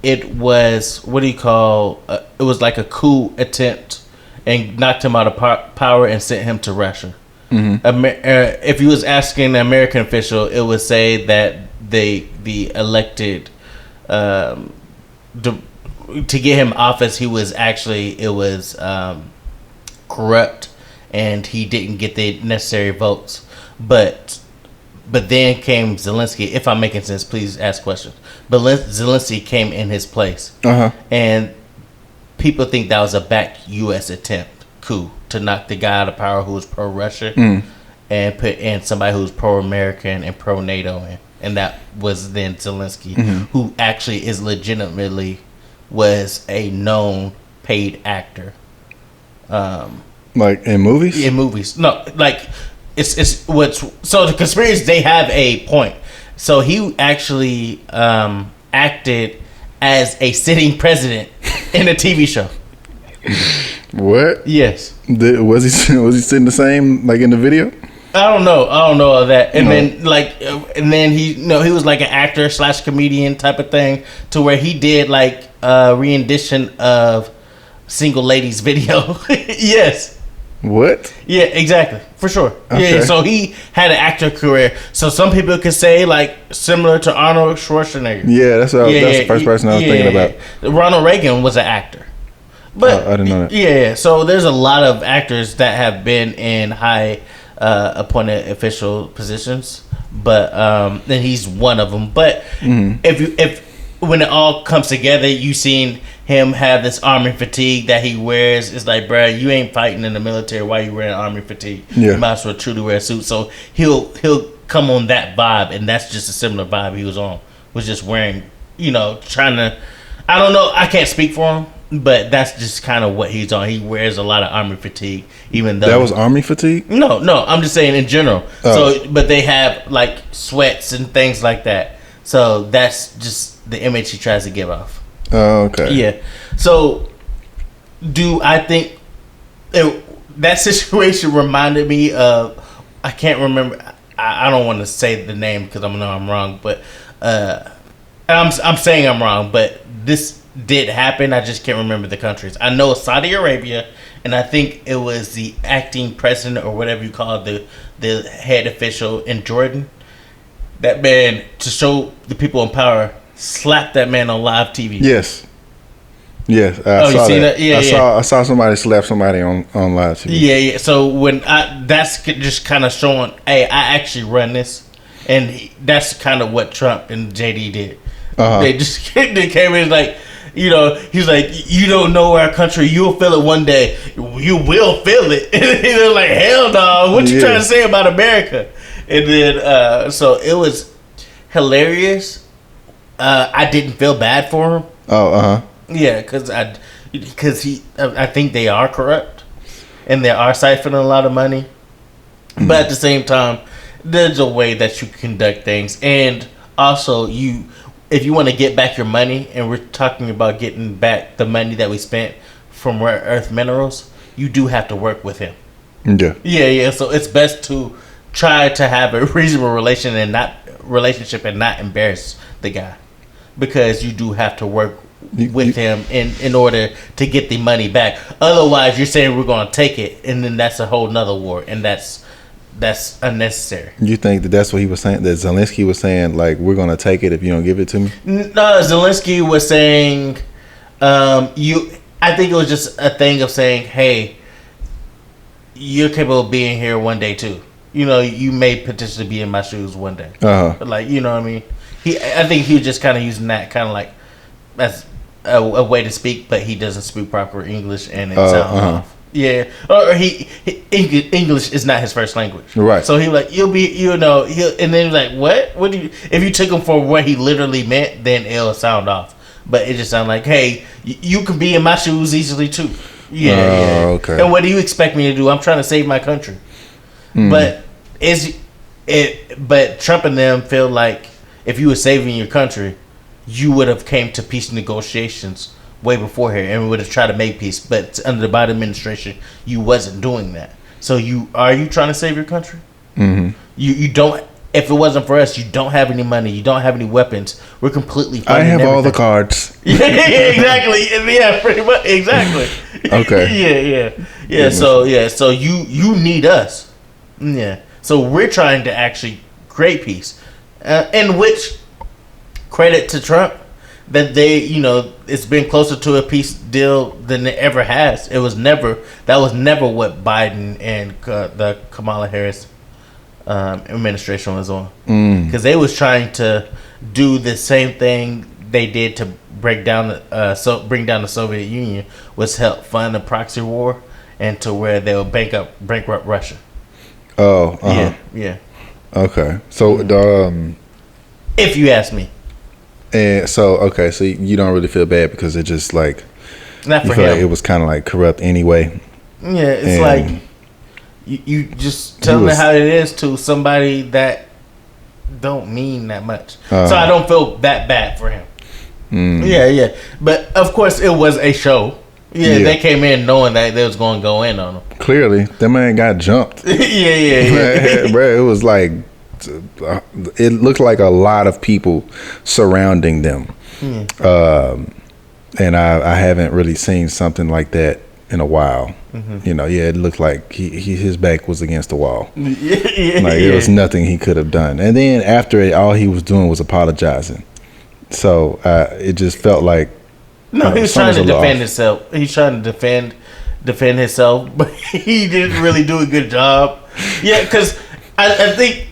it was it was like a coup attempt, and knocked him out of power and sent him to Russia. Mm-hmm. If you was asking an American official, it would say that the elected to get him office, it was corrupt, and he didn't get the necessary votes. But then came Zelensky. If I'm making sense, please ask questions. But Zelensky came in his place, and people think that was a back U.S. coup to knock the guy out of power who was pro-Russia and put in somebody who's pro-American and pro-NATO, and that was then Zelensky, who actually is legitimately was a known paid actor. Like in movies? In movies. No, like it's what's so the conspiracies, they have a point. So he actually acted as a sitting president in a TV show. What? Yes. Was he sitting the same like in the video? I don't know of that. And then he was like an actor / comedian type of thing, to where he did like a rendition of Single Ladies video. Yes. What? Yeah, exactly. For sure. Okay. Yeah, so he had an actor career. So some people could say like similar to Arnold Schwarzenegger. Yeah, that's the first person I was thinking about. Ronald Reagan was an actor. But I didn't know that. Yeah, so there's a lot of actors that have been in high appointed official positions, but and he's one of them. But if when it all comes together, you seen him have this army fatigue that he wears. It's like, bruh, you ain't fighting in the military. Why you wearing army fatigue? Yeah. You might as well truly wear a suit. So he'll come on that vibe, and that's just a similar vibe he was on. Was just wearing, trying to. I don't know. I can't speak for him. But that's just kind of what he's on. He wears a lot of army fatigue, even though... That was army fatigue? No. I'm just saying in general. Oh. So, but they have, like, sweats and things like that. So, that's just the image he tries to give off. Oh, okay. Yeah. So, I think... that situation reminded me of... I can't remember... I don't want to say the name because I know I'm wrong, but... I'm saying I'm wrong, but this... did happen. I just can't remember the countries. I know Saudi Arabia, and I think it was the acting president or whatever you call it, the head official in Jordan. That man, to show the people in power, slapped that man on live TV. Yes. I saw that. Yeah, I saw somebody slap somebody on live TV. Yeah. So when that's just kind of showing, hey, I actually run this, and that's kind of what Trump and JD did. They just they came in like. He's like, you don't know our country. You'll feel it one day. You will feel it. And they're like, hell no. What you trying to say about America? And then, so it was hilarious. I didn't feel bad for him. Oh, yeah, because I think they are corrupt, and they are siphoning a lot of money. Mm-hmm. But at the same time, there's a way that you conduct things, and also if you want to get back your money, and we're talking about getting back the money that we spent from rare earth minerals, you do have to work with him. Yeah. So it's best to try to have a reasonable relationship and not embarrass the guy, because you do have to work with him in order to get the money back. Otherwise, you're saying we're going to take it, and then that's a whole nother war, and that's unnecessary. You think that's what he was saying? That Zelensky was saying, like, we're going to take it if you don't give it to me? No, Zelensky was saying, I think it was just a thing of saying, hey, you're capable of being here one day too. You may potentially be in my shoes one day. Like, you know what I mean? I think he was just kind of using that kind of like as a way to speak, but he doesn't speak proper English, and it sounds off. Yeah, or English is not his first language, right? So he like he'll and then he's like, what do you? If you took him for what he literally meant, then it'll sound off. but it just sounded like, hey, you can be in my shoes easily too. Yeah. Okay. And what do you expect me to do? I'm trying to save my country. But but Trump and them feel like if you were saving your country, you would have came to peace negotiations way before here and would have tried to make peace. But under the Biden administration, you wasn't doing that. So are you trying to save your country? Mm-hmm. You don't. If it wasn't for us, you don't have any money. You don't have any weapons. We're completely funding I have everything. all the cards. Yeah, exactly. Yeah, pretty much. Exactly. Okay. Yeah. So you need us. Yeah. So we're trying to actually create peace, in which credit to Trump that it's been closer to a peace deal than it ever has. That was never what Biden and the Kamala Harris administration was on, because they was trying to do the same thing they did to bring down the Soviet Union, was help fund a proxy war and to where they would bankrupt Russia. Oh, uh-huh. Yeah. Okay, so if you ask me, and so you don't really feel bad because it just like not for you feel him. like it was kind of like corrupt anyway. Yeah, it's like you just telling it how it is to somebody that don't mean that much. So I don't feel that bad for him. Yeah. But of course, it was a show. Yeah, they came in knowing that they was going to go in on him. Clearly, that man got jumped. Yeah. Bro, it was like, it looked like a lot of people surrounding them. And I haven't really seen something like that in a while. It looked like his back was against the wall. There was nothing he could have done. And then after it, all he was doing was apologizing. So it just felt like he was trying to defend himself. He's trying to defend himself, but he didn't really do a good job. Yeah, because I think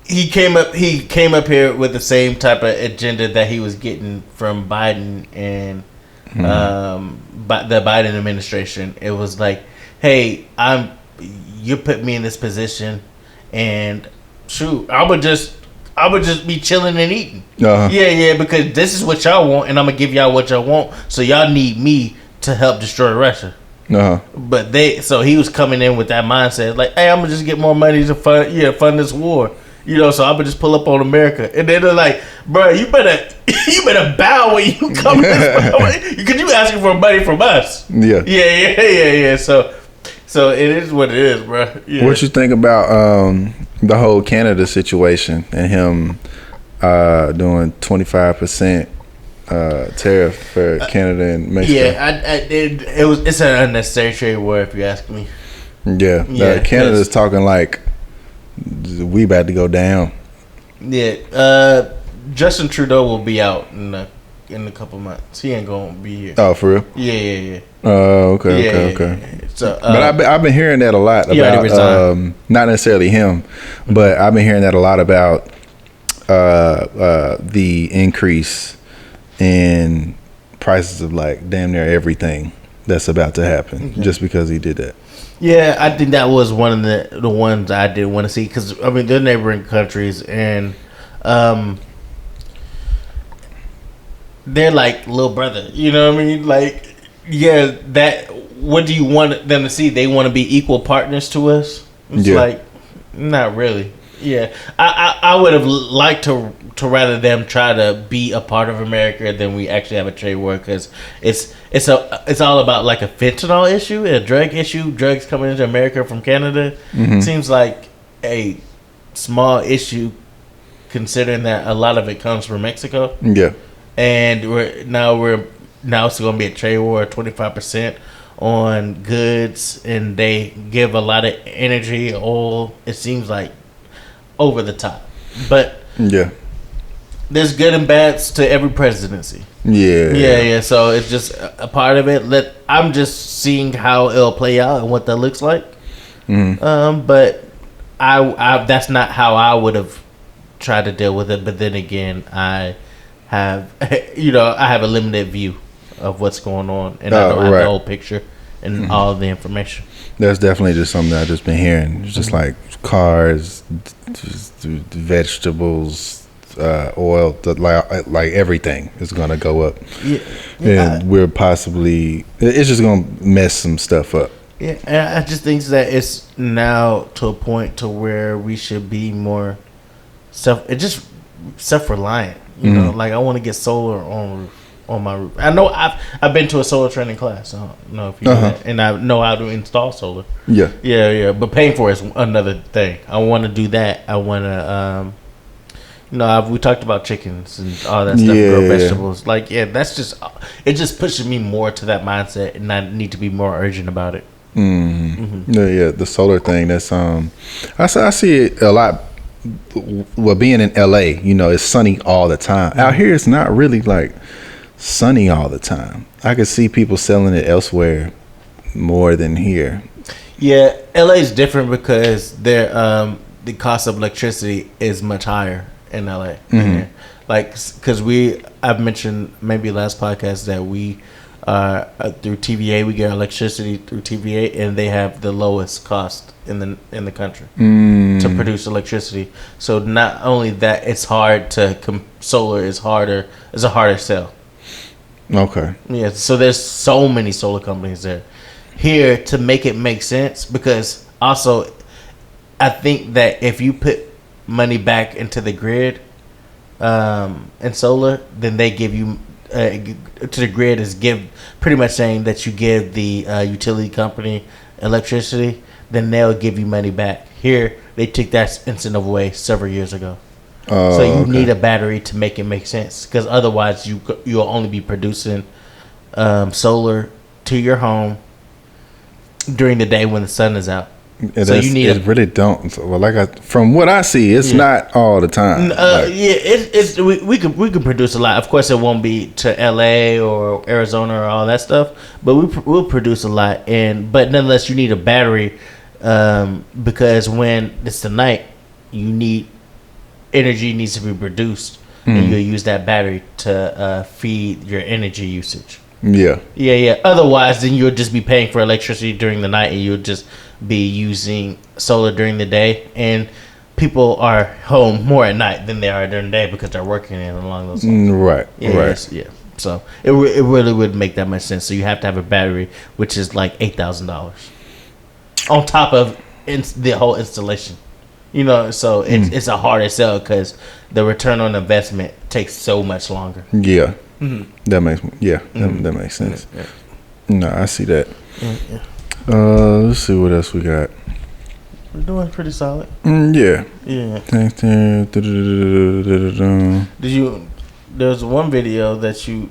he came up here with the same type of agenda that he was getting from Biden and the Biden administration. It was like, hey, you put me in this position, and shoot, I would just be chilling and eating. Yeah, because this is what y'all want, and I'm gonna give y'all what y'all want. So y'all need me to help destroy Russia. But so he was coming in with that mindset, like, hey, I'm gonna just get more money to fund this war. So I'm gonna just pull up on America, and then they're like, bro, you better bow when you come because you asking for money from us. Yeah. So it is what it is, bro. Yeah. What you think about the whole Canada situation and him doing 25% tariff for Canada and Mexico? Yeah, it's an unnecessary trade war, if you ask me. Yeah, Canada's talking like we about to go down. Yeah, Justin Trudeau will be out in a couple months. He ain't gonna be here. Oh, for real? Yeah. Oh, okay. So, but I've been hearing that a lot about not necessarily him, but I've been hearing that a lot about the increase in prices of like damn near everything that's about to happen just because he did that. Yeah, I think that was one of the ones I did want to see, because I mean they're neighboring countries and they're like little brother. You know what I mean? Like, yeah, what do you want them to see? They want to be equal partners to us. It's like, not really. Yeah, I would have liked to rather them try to be a part of America than we actually have a trade war, because it's all about like a fentanyl issue, a drug issue, drugs coming into America from Canada. Seems like a small issue considering that a lot of it comes from Mexico. Yeah, and now it's going to be a trade war, 25% on goods, and they give a lot of energy, oil. It seems like over the top, but there's good and bads to every presidency. Yeah. So it's just a part of it. I'm just seeing how it'll play out and what that looks like. But I that's not how I would have tried to deal with it. But then again, I have a limited view of what's going on, and I don't have the whole picture and all of the information. That's definitely just something I've just been hearing. It's just like cars, vegetables, oil, like everything is gonna go up. Yeah. And it's just gonna mess some stuff up. Yeah, and I just think that it's now to a point to where we should be more self-reliant. You know, like I want to get solar on my roof. I know I've been to a solar training class. I don't know if you know that, and I know how to install solar. Yeah. But paying for it is another thing. I want to do that. I want to, we talked about chickens and all that stuff, grow vegetables. Like, that's just it. Just pushes me more to that mindset, and I need to be more urgent about it. Yeah, the solar thing. That's I see it a lot. Well, being in LA, it's sunny all the time. Out here, it's not really like sunny all the time. I could see people selling it elsewhere more than here. Yeah, LA is different because the cost of electricity is much higher in LA. Like, because I've mentioned maybe last podcast that we through TVA, we get electricity through TVA, and they have the lowest cost in the country to produce electricity. So not only that, it's hard to solar is harder. It's a harder sell. Okay. Yeah. So there's so many solar companies there. Here to make it make sense, because also I think that if you put money back into the grid and solar, then they give you to the grid is pretty much saying that you give the utility company electricity, then they'll give you money back. Here they took that incentive away several years ago. So you need a battery to make it make sense, because otherwise you'll only be producing solar to your home during the day when the sun is out. So you need it really don't. Well, from what I see, it's not all the time. We could produce a lot. Of course, it won't be to LA or Arizona or all that stuff, but we'll produce a lot. But nonetheless, you need a battery because when it's the night, energy needs to be produced, and you'll use that battery to feed your energy usage. Yeah. Otherwise, then you'll just be paying for electricity during the night, and you'll just be using solar during the day. And people are home more at night than they are during the day because they're working in along those lines. Right. Yeah. So it really would make that much sense. So you have to have a battery, which is like $8,000 on top of the whole installation. So it's a harder sell because the return on investment takes so much longer. Yeah. That makes sense. Yeah. No, I see that. Yeah. Let's see what else we got. We're doing pretty solid. Yeah. There's one video that you.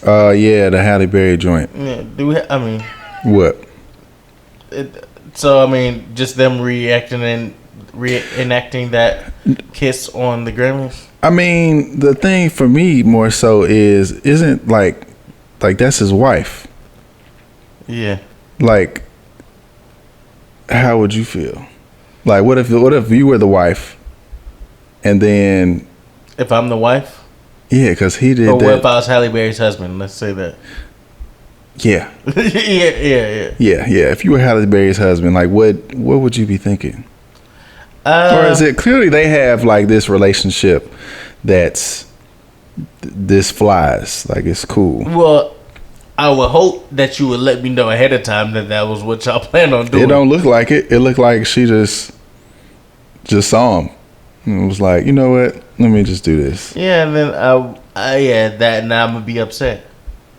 The Halle Berry joint. Yeah. What? Just them reenacting that kiss on the Grammys. The thing for me more so isn't like that's his wife. Yeah. Like, how would you feel? Like, what if you were the wife, and then if I'm the wife? Yeah, because he did. Or what if I was Halle Berry's husband? Let's say that. Yeah. Yeah. If you were Halle Berry's husband, like, what would you be thinking? Or is it clearly they have like this relationship that's this flies, like it's cool? Well, I would hope that you would let me know ahead of time that was what y'all plan on doing. It don't look like it. It looked like she just saw him and was like, you know what? Let me just do this. Yeah, and then that now I'm gonna be upset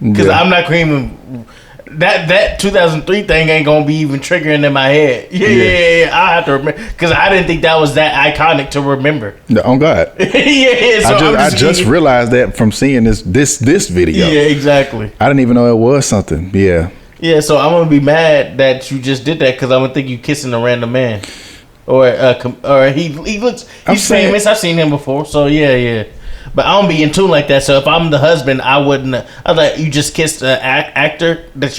because I'm not creaming. That 2003 thing ain't gonna be even triggering in my head. Yeah. I have to remember because I didn't think that was that iconic to remember. No, on God. So I just realized that from seeing this video. Yeah, exactly. I didn't even know it was something. Yeah. Yeah, so I'm gonna be mad that you just did that because I'm gonna think you kissing a random man, or he looks. He's famous. I've seen him before. So yeah. But I don't be in tune like that. So if I'm the husband, I wouldn't. I'd like you just kissed an actor that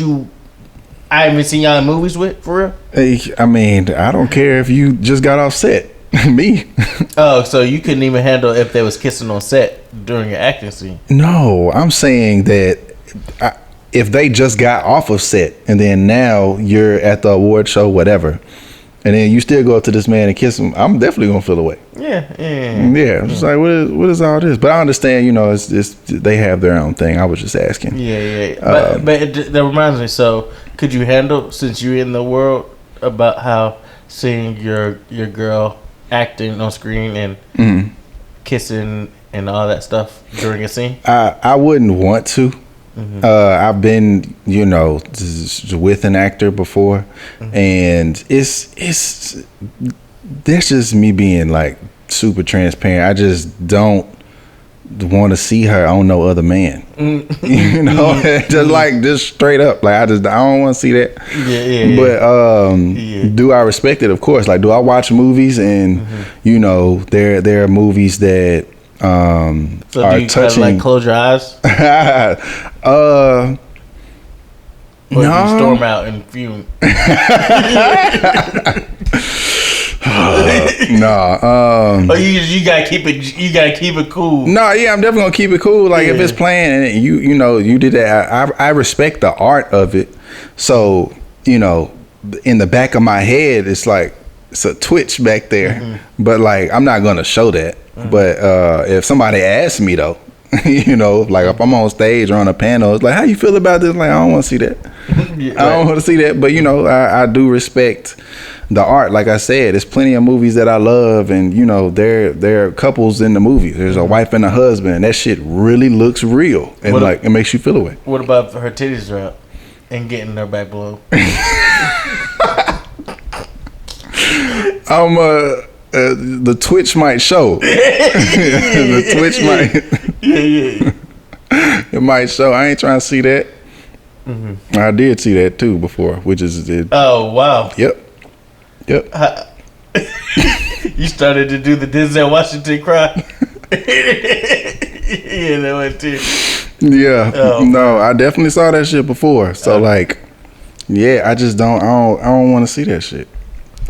I haven't seen y'all in movies with for real. I don't care if you just got off set. Me. Oh, so you couldn't even handle if they was kissing on set during your acting scene? No, I'm saying that if they just got off of set and then now you're at the award show, whatever, and then you still go up to this man and kiss him, I'm definitely gonna feel away. Yeah. It's like, what is all this? But I understand, it's they have their own thing. I was just asking. Yeah. But that reminds me. So, could you handle, since you're in the world, about how seeing your girl acting on screen and kissing and all that stuff during a scene? I wouldn't want to. I've been, with an actor before, and it's that's just me being like super transparent. I just don't want to see her on no other man. Just straight up. Like I don't want to see that. But do I respect it? Of course. Like, do I watch movies and there are movies that so are do you touching. Kind of like close your eyes? Or No. you storm out and fume? No. You gotta keep it. You gotta keep it cool. No, yeah, I'm definitely gonna keep it cool. Like if it's playing and you did that, I respect the art of it. So in the back of my head, it's like it's a twitch back there. But like I'm not gonna show that. But if somebody asks me though, like if I'm on stage or on a panel, it's like, how you feel about this? Like, I don't want to see that. I don't want to see that. But I do respect the art. Like I said, there's plenty of movies that I love, and there are couples in the movie. There's a wife and a husband, and that shit really looks real, and it makes you feel away. What about her titties drop and getting her back blown? The twitch might show. The twitch might. It might show. I ain't trying to see that. I did see that too before, which is it. Oh wow. Yep. You started to do the Denzel Washington cry. Yeah, that one too. Yeah. No, I definitely saw that shit before. So I just don't. I don't want to see that shit.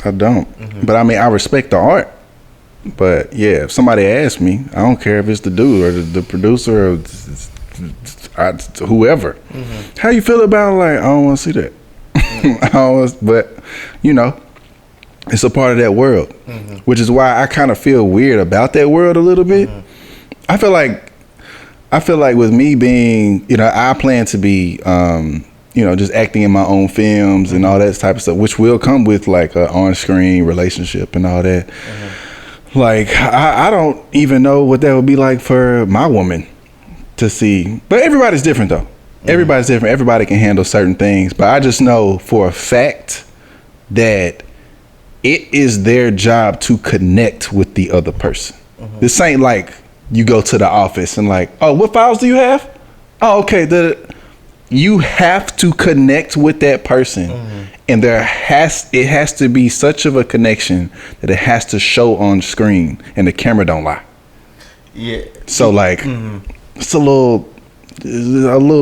I don't. But I mean, I respect the art. But yeah, if somebody asks me, I don't care if it's the dude or the producer or whoever. How you feel about I don't want to see that. But it's a part of that world, which is why I kind of feel weird about that world a little bit. I feel like with me being, I plan to be, just acting in my own films and all that type of stuff, which will come with like a on-screen relationship and all that. Like, I don't even know what that would be like for my woman to see. But everybody's different, though. Everybody's different. Everybody can handle certain things. But I just know for a fact that it is their job to connect with the other person. This ain't like you go to the office and like, oh, what files do you have? Oh, okay. You have to connect with that person. And it has to be such of a connection that it has to show on screen and the camera don't lie. Yeah. So it's a little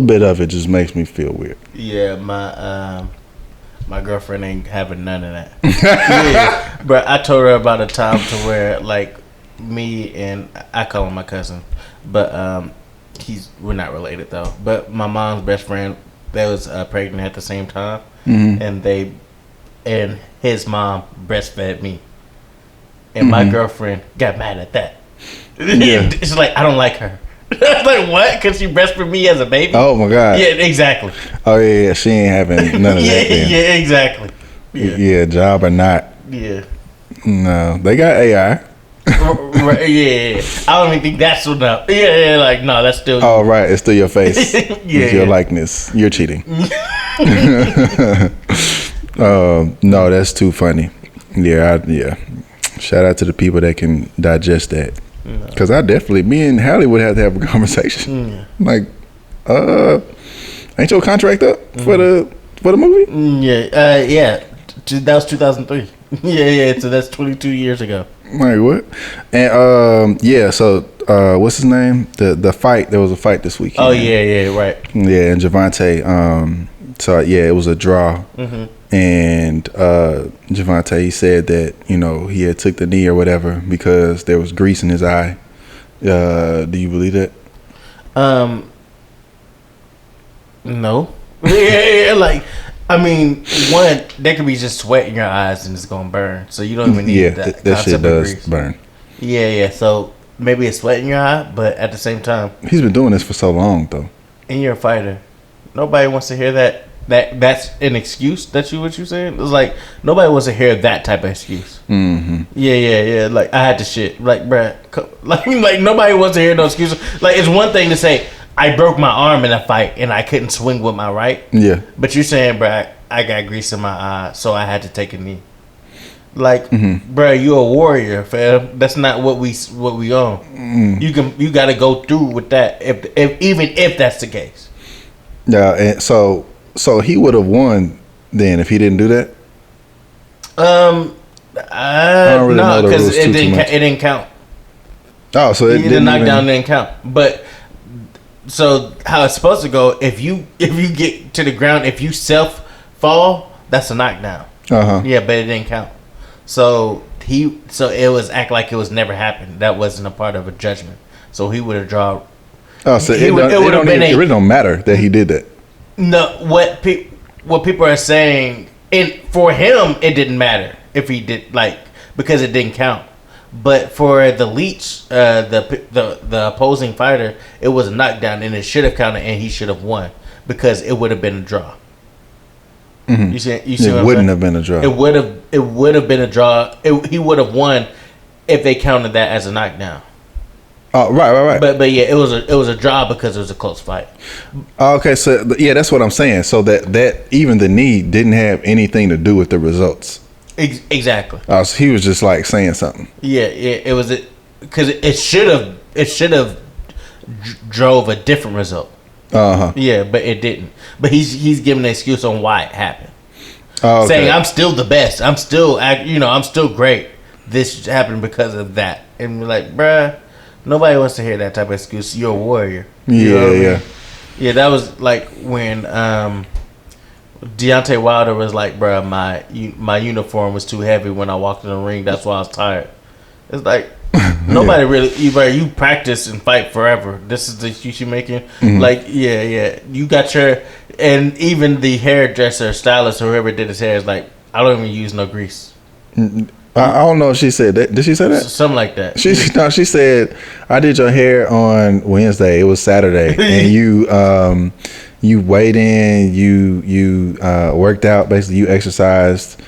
bit of it just makes me feel weird. Yeah, my girlfriend ain't having none of that. But I told her about a time to where like me and I call him my cousin, but we're not related though. But my mom's best friend that was pregnant at the same time. And his mom breastfed me, and my girlfriend got mad at that. It's like, I don't like her. I was like, what? Because she breastfed me as a baby? Oh my god. Yeah, exactly. Oh yeah, she ain't having none of that then. Yeah, exactly. Yeah, job or not. Yeah. No, they got AI. Yeah, I don't even think that's enough. Yeah, like no, that's still. Oh right, it's still your face. It's your likeness. You're cheating. No, that's too funny. Yeah. Shout out to the people that can digest that. Because me and Hallie would have to have a conversation. Like, ain't your contract up for the movie? Yeah. That was 2003. Yeah. So that's 22 years ago. Like what? And so what's his name? The fight. There was a fight this weekend. Oh yeah, right. Yeah, and Javante. So yeah, it was a draw. And Javante, he said that he had took the knee or whatever because there was grease in his eye. Do you believe that? No. Yeah, like I mean, one, there could be just sweat in your eyes and it's gonna burn, so you don't even need that shit does burn. Yeah. So maybe it's sweat in your eye, but at the same time, he's been doing this for so long though. And you're a fighter. Nobody wants to hear that. That's an excuse. That's what you saying? It's like nobody wants to hear that type of excuse. Mm-hmm. Yeah. Like I had to shit. Like, bruh, like nobody wants to hear no excuses. Like it's one thing to say I broke my arm in a fight and I couldn't swing with my right. Yeah. But you're saying, bruh, I got grease in my eye, so I had to take a knee. Like, bruh, you a warrior, fam. That's not what we on. You got to go through with that. If even if that's the case. Yeah, and so he would have won then if he didn't do that. No, because it didn't count. Oh, so the knockdown didn't count. But so how it's supposed to go? If you get to the ground, if you self fall, that's a knockdown. Yeah, but it didn't count. So it was act like it was never happened. That wasn't a part of a judgment. So he would have drawn. Oh, so it really don't matter that he did that. No, what people are saying, and for him it didn't matter if he did, like, because it didn't count. But for the leech, the opposing fighter, it was a knockdown and it should have counted and he should have won because it would have been a draw. Mm-hmm. You see it wouldn't have been a draw. It would have been a draw. He would have won if they counted that as a knockdown. Oh, right. But yeah, it was a draw because it was a close fight. Okay, so yeah, that's what I'm saying. So that even the knee didn't have anything to do with the results. Exactly. So he was just like saying something. Yeah, it was because it should have drove a different result. Yeah, but it didn't. But he's giving an excuse on why it happened. Okay. Saying I'm still the best. I'm still great. This happened because of that. And we're like, bruh, nobody wants to hear that type of excuse. You're a warrior. Yeah. Yeah, that was like when Deontay Wilder was like, bruh, my uniform was too heavy when I walked in the ring. That's why I was tired. It's like, nobody really, you practice and fight forever. This is the excuse you're making. Mm-hmm. Like, yeah. You got and even the hairdresser, stylist, whoever did his hair is like, I don't even use no grease. I don't know if she said that. Did she say that? Something like that. She said, I did your hair on Wednesday. It was Saturday. And you weighed in, you worked out, basically you exercised,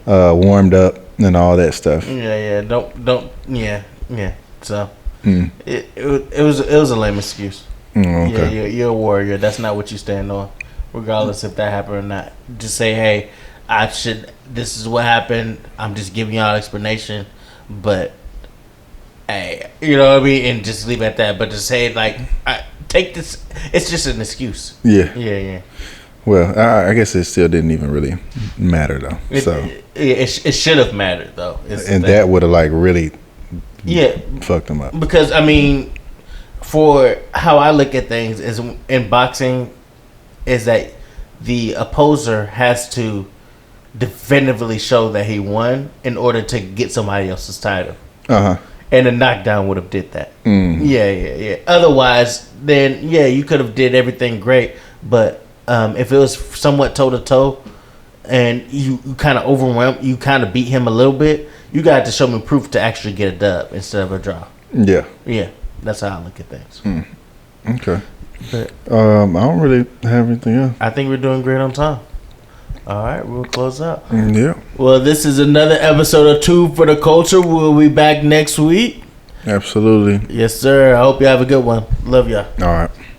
warmed up and all that stuff. Yeah. Yeah. So it was a lame excuse. Okay. Yeah, you're a warrior. That's not what you stand on, regardless if that happened or not. Just say, hey, this is what happened. I'm just giving y'all an explanation, but hey, you know what I mean, and just leave it at that. But to say like, take this, it's just an excuse. Yeah. Well, I guess it still didn't even really matter though. It should have mattered though, and that would have like really fucked him up. Because I mean, for how I look at things is in boxing, is that the opposer has to definitively show that he won in order to get somebody else's title. And a knockdown would have did that. Yeah. Otherwise, then you could have did everything great, but if it was somewhat toe to toe, and you kind of overwhelmed, you kind of beat him a little bit, you got to show me proof to actually get a dub instead of a draw. Yeah. That's how I look at things. Okay. But, I don't really have anything else. I think we're doing great on time. All right, we'll close up. Yeah. Well, this is another episode of Two for the Culture. We'll be back next week. Absolutely. Yes, sir. I hope you have a good one. Love y'all. All right.